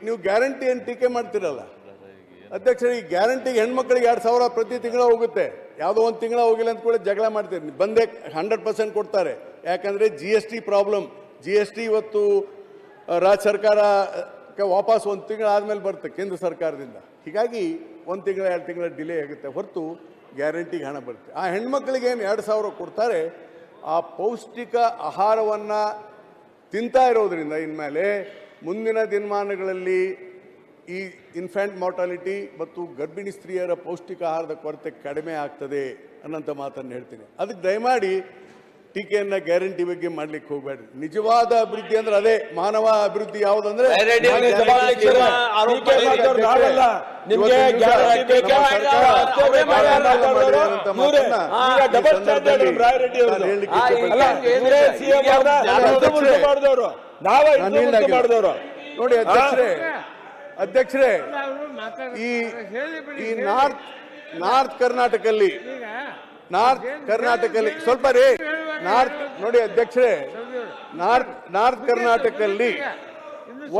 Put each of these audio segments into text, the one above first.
ನೀವು ಗ್ಯಾರಂಟಿ ಏನು ಟೀಕೆ ಮಾಡ್ತಿರಲ್ಲ ಅಧ್ಯಕ್ಷರೇ, ಈ ಗ್ಯಾರಂಟಿಗೆ ಹೆಣ್ಮಕ್ಳಿಗೆ 2,000 ಪ್ರತಿ ತಿಂಗಳ ಹೋಗುತ್ತೆ. ಯಾವುದೋ ಒಂದು ತಿಂಗಳ ಹೋಗಿಲ್ಲ ಅಂತ ಕೂಡ ಜಗಳ ಮಾಡ್ತೀರಿ. ಬಂದೇ 100% ಕೊಡ್ತಾರೆ. ಯಾಕಂದರೆ GST ಪ್ರಾಬ್ಲಮ್. GST ಇವತ್ತು ರಾಜ್ಯ ಸರ್ಕಾರಕ್ಕೆ ವಾಪಸ್ 1 ತಿಂಗಳು ಆದಮೇಲೆ ಬರುತ್ತೆ ಕೇಂದ್ರ ಸರ್ಕಾರದಿಂದ. ಹೀಗಾಗಿ 1 ತಿಂಗಳ 2 ತಿಂಗಳ ಡಿಲೇ ಆಗುತ್ತೆ ಹೊರತು ಗ್ಯಾರಂಟಿಗೆ ಹಣ ಬರುತ್ತೆ. ಆ ಹೆಣ್ಮಕ್ಳಿಗೆ ಏನು 2,000 ಕೊಡ್ತಾರೆ, ಆ ಪೌಷ್ಟಿಕ ಆಹಾರವನ್ನು ತಿಂತಾ ಇರೋದ್ರಿಂದ ಇನ್ಮೇಲೆ ಮುಂದಿನ ದಿನಮಾನಗಳಲ್ಲಿ ಈ ಇನ್ಫ್ಯಾಂಟ್ ಮಾರ್ಟಾಲಿಟಿ ಮತ್ತು ಗರ್ಭಿಣಿ ಸ್ತ್ರೀಯರ ಪೌಷ್ಟಿಕ ಆಹಾರದ ಕೊರತೆ ಕಡಿಮೆ ಆಗ್ತದೆ ಅನ್ನೋಂಥ ಮಾತನ್ನು ಹೇಳ್ತೀನಿ. ಅದಕ್ಕೆ ದಯಮಾಡಿ ಟೀಕೆಯನ್ನು ಗ್ಯಾರಂಟಿ ಬಗ್ಗೆ ಮಾಡ್ಲಿಕ್ಕೆ ಹೋಗಬೇಡಿ. ನಿಜವಾದ ಅಭಿವೃದ್ಧಿ ಅಂದ್ರೆ ಅದೇ ಮಾನವ ಅಭಿವೃದ್ಧಿ ಯಾವುದಂದ್ರೆ ನೋಡಿ ಅಧ್ಯಕ್ಷರೇ, ಈ ನಾರ್ತ್ ಕರ್ನಾಟಕದಲ್ಲಿ ಸ್ವಲ್ಪ ರೀ ನೋಡಿ ಅಧ್ಯಕ್ಷರೇ, ನಾರ್ತ್ ಕರ್ನಾಟಕದಲ್ಲಿ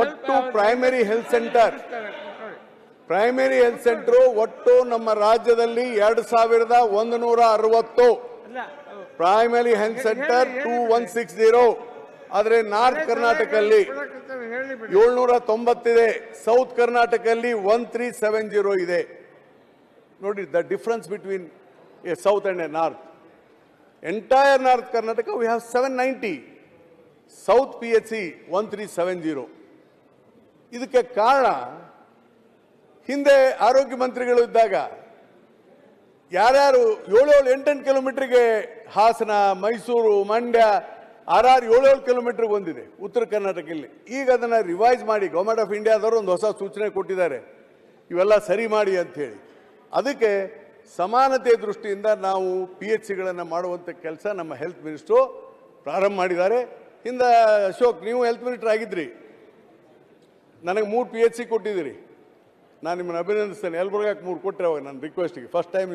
ಒಟ್ಟು ಪ್ರೈಮರಿ ಹೆಲ್ತ್ ಸೆಂಟರ್ ಒಟ್ಟು ನಮ್ಮ ರಾಜ್ಯದಲ್ಲಿ 2,160 ಪ್ರೈಮರಿ ಹೆಲ್ತ್ ಸೆಂಟರ್ 2160. ಆದರೆ ನಾರ್ತ್ ಕರ್ನಾಟಕದಲ್ಲಿ 790 ಇದೆ, ಸೌತ್ ಕರ್ನಾಟಕದಲ್ಲಿ 1370 ಇದೆ. ನೋಡಿ the difference between A south and A north. Entire north Karnataka we have 790, south PHC 1370. ಇದಕ್ಕೆ ಕಾರಣ ಹಿಂದೆ ಆರೋಗ್ಯ ಮಂತ್ರಿಗಳು ಇದ್ದಾಗ ಯಾರ್ಯಾರು 7-8 ಕಿಲೋಮೀಟರ್ಗೆ ಹಾಸನ, ಮೈಸೂರು, ಮಂಡ್ಯ 7 ಕಿಲೋಮೀಟರ್ಗೆ ಬಂದಿದೆ ಉತ್ತರ ಕರ್ನಾಟಕದಲ್ಲಿ. ಈಗ ಅದನ್ನು ರಿವೈಸ್ ಮಾಡಿ ಗೌರ್ಮೆಂಟ್ ಆಫ್ ಇಂಡಿಯಾದವರು ಒಂದು ಹೊಸ ಸೂಚನೆ ಕೊಟ್ಟಿದ್ದಾರೆ, ಇವೆಲ್ಲ ಸರಿ ಮಾಡಿ ಅಂಥೇಳಿ. ಅದಕ್ಕೆ ಸಮಾನತೆ ದೃಷ್ಟಿಯಿಂದ ನಾವು PHCಗಳನ್ನು ಮಾಡುವಂಥ ಕೆಲಸ ನಮ್ಮ ಹೆಲ್ತ್ ಮಿನಿಸ್ಟ್ರು ಪ್ರಾರಂಭ ಮಾಡಿದ್ದಾರೆ. ಹಿಂದೆ ಅಶೋಕ್, ನೀವು ಹೆಲ್ತ್ ಮಿನಿಸ್ಟರ್ ಆಗಿದ್ರಿ, ನನಗೆ 3 PHC ಕೊಟ್ಟಿದ್ದೀರಿ. ನಾನು ನಿಮ್ಮನ್ನು ಅಭಿನಂದಿಸ್ತೇನೆ. ಯಲಬುರ್ಗಕ್ಕೆ 3 ಕೊಟ್ಟರೆ ಅವಾಗ ನನ್ನ ರಿಕ್ವೆಸ್ಟಿಗೆ ಫಸ್ಟ್ ಟೈಮ್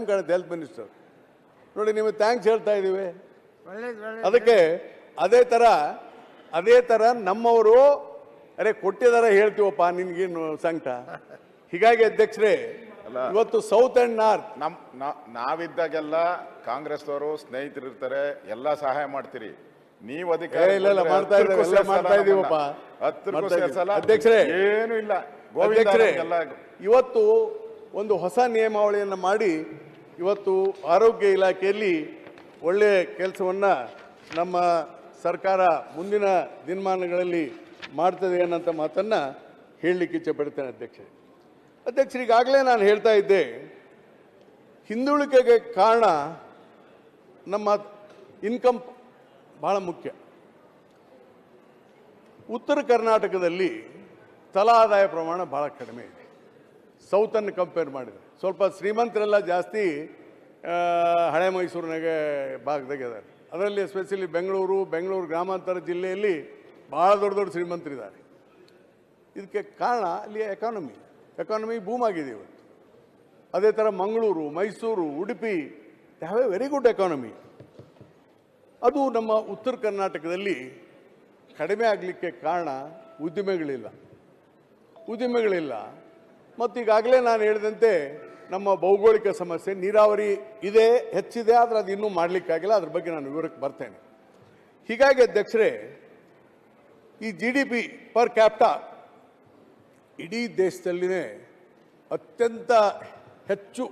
ಕಾಣುತ್ತೆ ಹೆಲ್ತ್ ಮಿನಿಸ್ಟರ್. ನೋಡಿ ನಿಮಗೆ ಥ್ಯಾಂಕ್ಸ್ ಹೇಳ್ತಾ ಇದ್ದೀವಿ. ಅದಕ್ಕೆ ಅದೇ ಥರ ನಮ್ಮವರು ಅರೆ ಕೊಟ್ಟಿದಾರ ಹೇಳ್ತೀವಪ್ಪ, ನಿನ್ಗೇನು ಸಂಕಟ. ಹೀಗಾಗಿ ಅಧ್ಯಕ್ಷರೇ, ಇವತ್ತು ಸೌತ್ ಅಂಡ್ ನಾರ್ತ್ ನಾವಿದ್ದಾಗೆಲ್ಲ ಕಾಂಗ್ರೆಸ್ನವರು ಸ್ನೇಹಿತರು ಇರ್ತಾರೆ, ಎಲ್ಲ ಸಹಾಯ ಮಾಡ್ತೀರಿ. ನೀವು ಅದಕ್ಕೆ ಮಾಡ್ತಾ ಇದೀವಪ್ಪ ಅಧ್ಯಕ್ಷರೇ. ಏನು ಇಲ್ಲ ಅಧ್ಯಕ್ಷರೇ, ಇವತ್ತು ಒಂದು ಹೊಸ ನಿಯಮಾವಳಿಯನ್ನು ಮಾಡಿ ಇವತ್ತು ಆರೋಗ್ಯ ಇಲಾಖೆಯಲ್ಲಿ ಒಳ್ಳೆಯ ಕೆಲಸವನ್ನು ನಮ್ಮ ಸರ್ಕಾರ ಮುಂದಿನ ದಿನಮಾನಗಳಲ್ಲಿ ಮಾಡ್ತದೆ ಅನ್ನೋಂಥ ಮಾತನ್ನು ಹೇಳಲಿಕ್ಕೆ ಇಚ್ಛೆಪಡ್ತೇನೆ ಅಧ್ಯಕ್ಷರು. ಈಗಾಗಲೇ ನಾನು ಹೇಳ್ತಾ ಇದ್ದೆ, ಹಿಂದುಳಿಕೆಗೆ ಕಾರಣ ನಮ್ಮ ಇನ್ಕಮ್ ಬಹಳ ಮುಖ್ಯ. ಉತ್ತರ ಕರ್ನಾಟಕದಲ್ಲಿ ತಲಾ ಆದಾಯ ಪ್ರಮಾಣ ಬಹಳ ಕಡಿಮೆ ಇದೆ ಸೌತನ್ನು ಕಂಪೇರ್ ಮಾಡಿದರೆ. ಸ್ವಲ್ಪ ಶ್ರೀಮಂತರೆಲ್ಲ ಜಾಸ್ತಿ ಹಳೆ ಮೈಸೂರಿನಾಗೆ ಭಾಗದಾಗ ಇದ್ದಾರೆ. ಅದರಲ್ಲಿ ಎಸ್ಪೆಷಲಿ ಬೆಂಗಳೂರು ಗ್ರಾಮಾಂತರ ಜಿಲ್ಲೆಯಲ್ಲಿ ಭಾಳ ದೊಡ್ಡ ಶ್ರೀಮಂತರಿದ್ದಾರೆ. ಇದಕ್ಕೆ ಕಾರಣ ಅಲ್ಲಿ ಎಕಾನಮಿ ಬೂಮ್ ಆಗಿದೆ ಇವತ್ತು. ಅದೇ ಥರ Mangaluru, Mysuru, Udupi have A very good economy. ಅದು ನಮ್ಮ ಉತ್ತರ ಕರ್ನಾಟಕದಲ್ಲಿ ಕಡಿಮೆ ಆಗಲಿಕ್ಕೆ ಕಾರಣ ಉದ್ದಿಮೆಗಳಿಲ್ಲ. ಮತ್ತು ಈಗಾಗಲೇ ನಾನು ಹೇಳಿದಂತೆ ನಮ್ಮ ಭೌಗೋಳಿಕ ಸಮಸ್ಯೆ, ನೀರಾವರಿ ಇದೆ, ಹೆಚ್ಚಿದೆ, ಆದರೆ ಅದು ಇನ್ನೂ ಮಾಡಲಿಕ್ಕಾಗಿಲ್ಲ. ಅದ್ರ ಬಗ್ಗೆ ನಾನು ವಿವರಕ್ಕೆ ಬರ್ತೇನೆ. ಹೀಗಾಗಿ ಅಧ್ಯಕ್ಷರೇ, ಈ GDP ಪರ್ ಕ್ಯಾಪಿಟಾ ಇಡೀ ದೇಶದಲ್ಲಿನೇ ಅತ್ಯಂತ ಹೆಚ್ಚು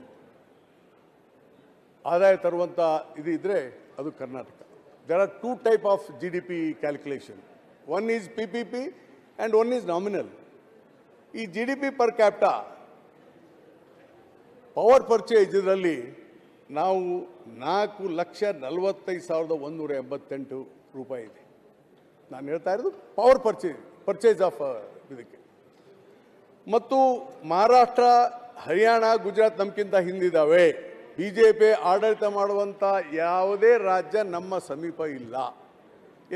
ಆದಾಯ ತರುವಂಥ ಇದು ಇದ್ದರೆ ಅದು Karnataka. There are 2 types of GDP calculation. One is PPP and one is nominal. ಈ GDP per capita power purchase ಇದರಲ್ಲಿ ನಾವು 4,45,188 ರೂಪಾಯಿ ಇದೆ. ನಾನು ಹೇಳ್ತಾ ಇರೋದು ಪವರ್ ಪರ್ಚೇಸ್ ಆಫ್ ಇದಕ್ಕೆ. ಮತ್ತು ಮಹಾರಾಷ್ಟ್ರ, ಹರಿಯಾಣ, ಗುಜರಾತ್ ನಮ್ಗಿಂತ ಹಿಂದಿದ್ದಾವೆ. BJP ಆಡಳಿತ ಮಾಡುವಂಥ ಯಾವುದೇ ರಾಜ್ಯ ನಮ್ಮ ಸಮೀಪ ಇಲ್ಲ.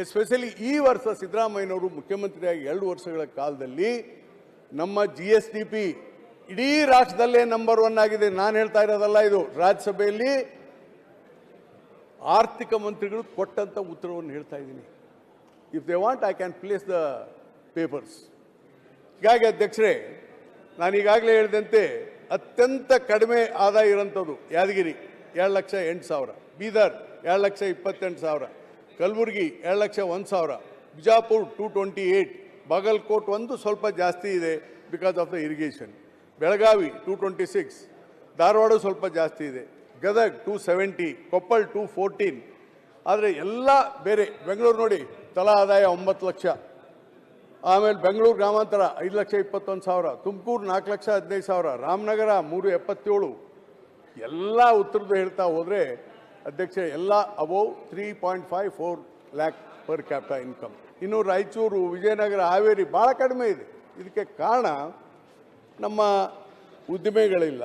ಎಸ್ಪೆಷಲಿ ಈ ವರ್ಷ ಸಿದ್ದರಾಮಯ್ಯನವರು ಮುಖ್ಯಮಂತ್ರಿಯಾಗಿ 2 ವರ್ಷಗಳ ಕಾಲದಲ್ಲಿ ನಮ್ಮ GSDP ಇಡೀ ರಾಷ್ಟ್ರದಲ್ಲೇ ನಂಬರ್ 1 ಆಗಿದೆ. ನಾನು ಹೇಳ್ತಾ ಇರೋದಲ್ಲ, ಇದು ರಾಜ್ಯಸಭೆಯಲ್ಲಿ ಆರ್ಥಿಕ ಮಂತ್ರಿಗಳು ಕೊಟ್ಟಂಥ ಉತ್ತರವನ್ನು ಹೇಳ್ತಾ ಇದ್ದೀನಿ. If they want I can place the papers. ಹೀಗಾಗಿ ಅಧ್ಯಕ್ಷರೇ, ನಾನು ಈಗಾಗಲೇ ಹೇಳಿದಂತೆ ಅತ್ಯಂತ ಕಡಿಮೆ ಆದಾಯ ಇರೋಂಥದ್ದು ಯಾದಗಿರಿ 2,08,000, ಬೀದರ್ 2,28,000, ಕಲಬುರಗಿ 2,01,000, ಬಿಜಾಪುರ್ 228, ಬಾಗಲಕೋಟ್ ಒಂದು ಸ್ವಲ್ಪ ಜಾಸ್ತಿ ಇದೆ because of the irrigation, Belagavi 226, Dharwad ಸ್ವಲ್ಪ ಜಾಸ್ತಿ ಇದೆ, ಗದಗ್ 270, ಕೊಪ್ಪಳ 214. ಆದರೆ ಎಲ್ಲ ಬೇರೆ ಬೆಂಗಳೂರು ನೋಡಿ ತಲಾ ಆದಾಯ 9 ಲಕ್ಷ, ಆಮೇಲೆ ಬೆಂಗಳೂರು ಗ್ರಾಮಾಂತರ 5,21,000, ತುಮಕೂರು 4,15,000, ರಾಮನಗರ 377, ಎಲ್ಲ ಉತ್ತರದ್ದು ಹೇಳ್ತಾ ಹೋದರೆ ಅಧ್ಯಕ್ಷ ಎಲ್ಲ above 3.54 lac per capital income. ಇನ್ನು ರಾಯಚೂರು, ವಿಜಯನಗರ, ಹಾವೇರಿ ಭಾಳ ಕಡಿಮೆ ಇದೆ. ಇದಕ್ಕೆ ಕಾರಣ ನಮ್ಮ ಉದ್ದಿಮೆಗಳಿಲ್ಲ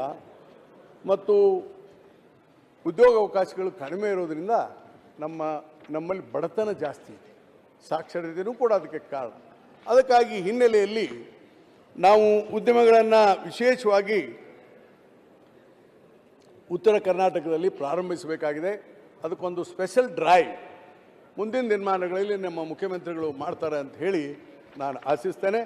ಮತ್ತು ಉದ್ಯೋಗಾವಕಾಶಗಳು ಕಡಿಮೆ ಇರೋದರಿಂದ ನಮ್ಮಲ್ಲಿ ಬಡತನ ಜಾಸ್ತಿ ಇದೆ, ಸಾಕ್ಷರತೆಯೂ ಕೂಡ ಅದಕ್ಕೆ ಕಾರಣ. ಅದಕ್ಕಾಗಿ ಹಿನ್ನೆಲೆಯಲ್ಲಿ ನಾವು ಉದ್ಯಮಗಳನ್ನು ವಿಶೇಷವಾಗಿ ಉತ್ತರ ಕರ್ನಾಟಕದಲ್ಲಿ ಪ್ರಾರಂಭಿಸಬೇಕಾಗಿದೆ. ಅದಕ್ಕೊಂದು ಸ್ಪೆಷಲ್ ಡ್ರೈವ್ ಮುಂದಿನ ದಿನಮಾನಗಳಲ್ಲಿ ನಮ್ಮ ಮುಖ್ಯಮಂತ್ರಿಗಳು ಮಾಡ್ತಾರೆ ಅಂತ ಹೇಳಿ ನಾನು ಆಶಿಸ್ತೇನೆ.